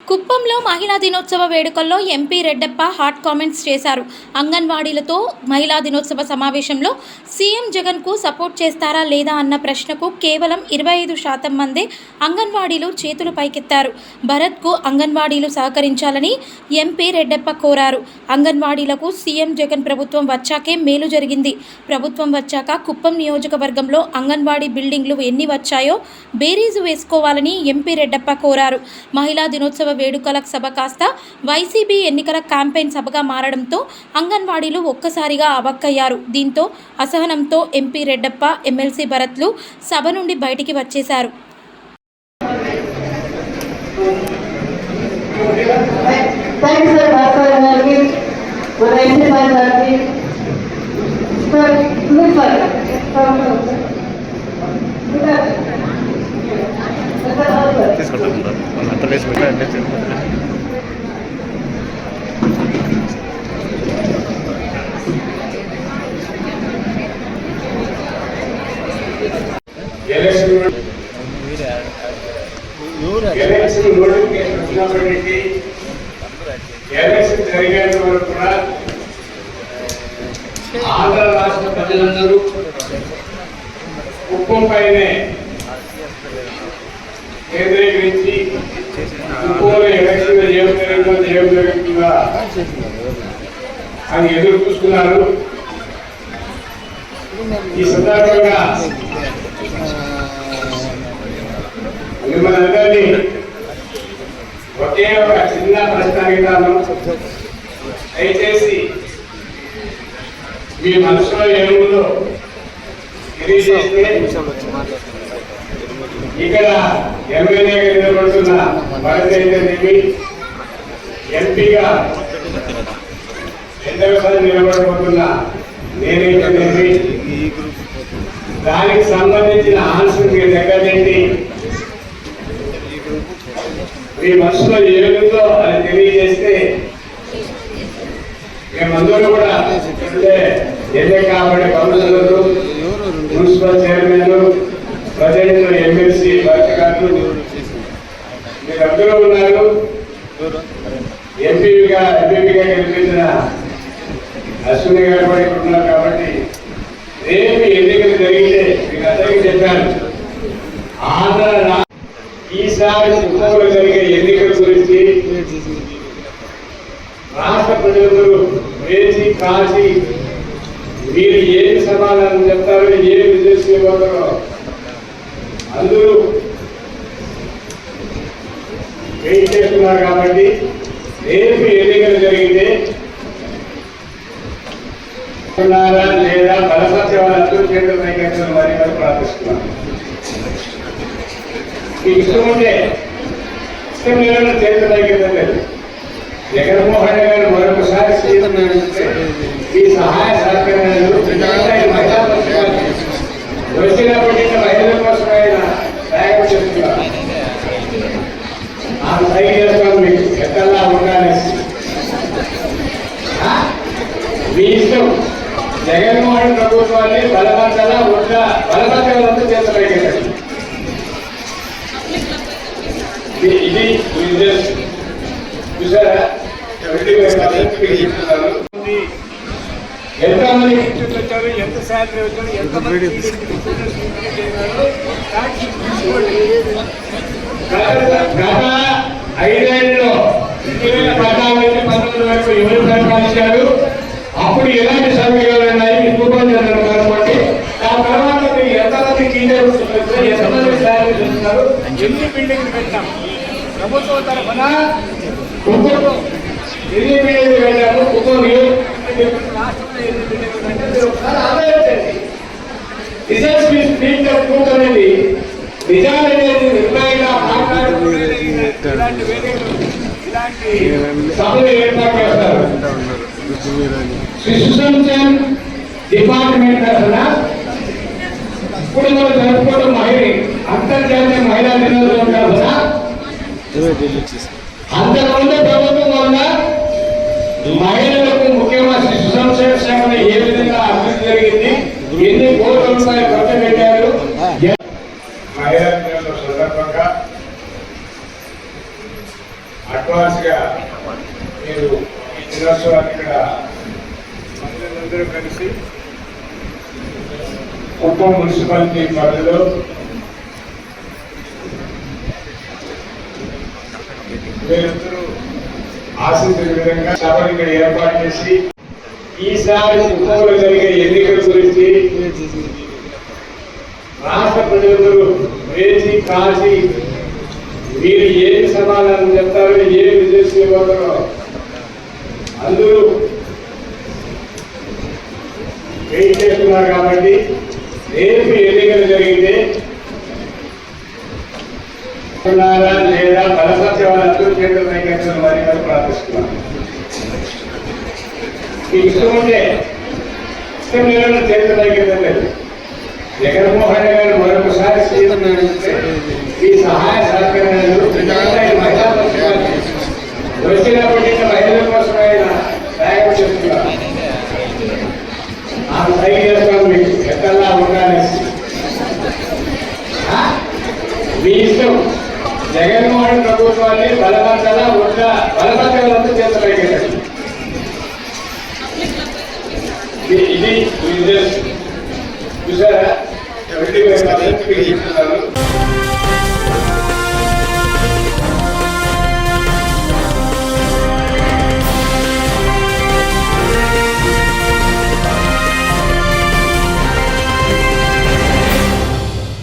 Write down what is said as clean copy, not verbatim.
కుప్పంలో మహిళా దినోత్సవ వేడుకల్లో ఎంపీ రెడ్డప్ప హాట్ కామెంట్స్ చేశారు. అంగన్వాడీలతో మహిళా దినోత్సవ సమావేశంలో సీఎం జగన్కు సపోర్ట్ చేస్తారా లేదా అన్న ప్రశ్నకు కేవలం 25% మందే అంగన్వాడీలు చేతులు పైకెత్తారు. భరత్కు అంగన్వాడీలు సహకరించాలని ఎంపీ రెడ్డప్ప కోరారు. అంగన్వాడీలకు సీఎం జగన్ ప్రభుత్వం వచ్చాకే మేలు జరిగింది. ప్రభుత్వం వచ్చాక కుప్పం నియోజకవర్గంలో అంగన్వాడీ బిల్డింగ్లు ఎన్ని వచ్చాయో బేరీజు వేసుకోవాలని ఎంపీ రెడ్డప్ప కోరారు. మహిళా దినోత్సవ వేడుకల సభ కాస్త వైసీపీ ఎన్నికల క్యాంపెయిన్ సభగా మారడంతో అంగన్వాడీలు ఒక్కసారిగా అవాక్కయ్యారు. దీంతో అసహనంతో ఎంపీ రెడ్డప్ప, ఎమ్మెల్సీ భరత్లు సభ నుండి బయటికి వచ్చేశారు. ఎలక్షన్ జరిగేంత వరకు కూడా ఆంధ్ర రాష్ట్ర ప్రజలందరూ కుప్పం పైనే కేంద్రీకరించి కుప్పంలో ఎలక్షన్ ఏం జరుగుతుందా అని ఎదురు చూస్తున్నారు. ఈ సందర్భంగా మిమ్మల్ని అందరినీ ఒకే ఒక చిన్న ప్రశ్న దయచేసి మీ మనసులో ఏముందో తెలియజేస్తే ఇక్కడ ఎమ్మెల్యేగా నిలబడుతున్న భరత్ ఎంపీగా రెండవసారి నిలబడబోతున్న నేనైతేనేమి దానికి సంబంధించిన ఆన్సర్ మీరు దగ్గరేంటి మీ మనసులో ఏముందో అది తెలియజేస్తే మేమందరూ కూడా ఎన్నిక కాబట్టే కౌన్సిలర్లు, మున్సిపల్ చైర్మన్లు, ప్రజెంట్ ఎమ్మెల్సీ వర్గాలు మీరందరూ ఉన్నారు. ఎంపీగా గెలిపించిన అశ్విని గారు కూడా ఇక్కడ ఉన్నారు. కాబట్టి రేపు ఎన్నికలు జరిగితే మీకు అందరికీ చెప్పాను, ఆంధ్ర ఈసారి కుప్పంలో జరిగే ఎన్నికల గురించి రాష్ట్ర ప్రజలందరూ వేచి కాచి మీరు ఏమి సమాధానం చెప్తారో, ఏమి రిజల్ట్స్ ఇవ్వతారో అందరూ వెయిట్ చేస్తున్నారు. కాబట్టి రేపు ఎన్నికలు జరిగితే లేదా బలపరిచే వాళ్ళందరూ కేంద్ర నాయకత్వం వారి ప్రార్థిస్తున్నారు. మీకు ఇష్టం ఉంటే ఇష్టం లేదని కేంద్ర నాయకత్వం లేదు. జగన్మోహన్ రెడ్డి గారు మరొకసారి ఈ సహాయ సహకారాలు వచ్చినప్పటి మహిళల కోసం ఆయన త్యాగం చేస్తున్నారు. ఆ సైకి చేస్తాను మీకు ఎక్కడలా ఉండాలి మీ ఇష్టం. జగన్మోహన్ ప్రభుత్వాన్ని బలపరచాలా వద్దా, బలపరచాలంతా చేతలైపోయింది. ఇది చూసారా, ఎంతమంది వచ్చారు, ఎంత శాలరీ వచ్చారు, ఎంతమంది గత 5 ఏళ్ళలో 2014 వరకు ఎవరు పరిపాలించారు, అప్పుడు ఎలాంటి సౌకర్యాలు ఉన్నాయి కుప్పం కనుకోండి. ఆ తర్వాత మీరు ఎంతమంది టీచర్స్ ఎంతమంది శాలరీ చేస్తున్నారు, ఎన్ని బిల్డింగ్లు పెట్టాం ప్రభుత్వం తరఫున. కుప్పంలో ఎన్ని బిల్డింగ్లు పెట్టాము, కుప్పం రాష్ట్రంలో ఎన్ని బిల్డింగ్లు పెట్టారు మీరు ఒకసారి ఆలోచించండి. రిజల్ట్స్ మీ స్పీక్ ప్రూఫ్ అనేది నిజాలనేది నిర్ణయంగా మాట్లాడుకునేది. ఇలాంటి వేదికలు, ఇలాంటి సభలు ఏర్పాటు చేస్తారు. శిశు సంక్షేమ డిపార్ట్మెంట్ తరఫున ఇప్పుడు మనం జరుపుకోవడం అంతర్జాతీయ మహిళా దినోత్సవం తరఫున అంతకుముందు ప్రభుత్వం వల్ల మహిళలకు ముఖ్యంగా శిశు సంక్షేమ శాఖను ఏ విధంగా అభివృద్ధి జరిగింది, ఎన్ని కోట్ల రూపాయలు ఖర్చు పెట్టారు. మహిళా దినోత్సవం సందర్భంగా అడ్వాన్స్ గా మీరు ఈ దినోత్సవాన్ని ఇక్కడ మహిళలందరూ కలిసి కుప్పం మున్సిపాలిటీ పరిధిలో మీరందరూ ఆశించిన విధంగా సభను ఇక్కడ ఏర్పాటు చేసి ఈసారి కుప్పంలో జరిగే ఎన్నికల గురించి రాష్ట్ర ప్రజలందరూ వేచి కాచి మీరు ఏమి సమాధానం చెప్తారో ఏమి విజయవాడలో అందరూ వెయిట్ చేస్తున్నారు కాబట్టి రేపు ఎన్నికలు జరిగితే లేదా బలసత్యవాళ్ళందరూ కేంద్ర నాయకత్వం వారిని ప్రార్థిస్తున్నాను. మీకు ఇష్టం ఉంటే ఇష్టం లేదని కేంద్ర నాయకత్వం లేదు. జగన్మోహన్ రెడ్డి గారు మరొకసారి సీఎం ఈ సహాయ సహకారాలు వచ్చినప్పటి మహిళల కోసం ఆయన సహాయం చేస్తున్నారు. ఆ సైకి చేస్తాను మీకు ఎక్కడా ఉండాలి మీ ఇష్టం. జగన్మోహన్ ప్రభుత్వాన్ని బలపరచాలా వద్దా బలపరచాలంతా చేతలైపోయింది. ఇది చూసారా 20,000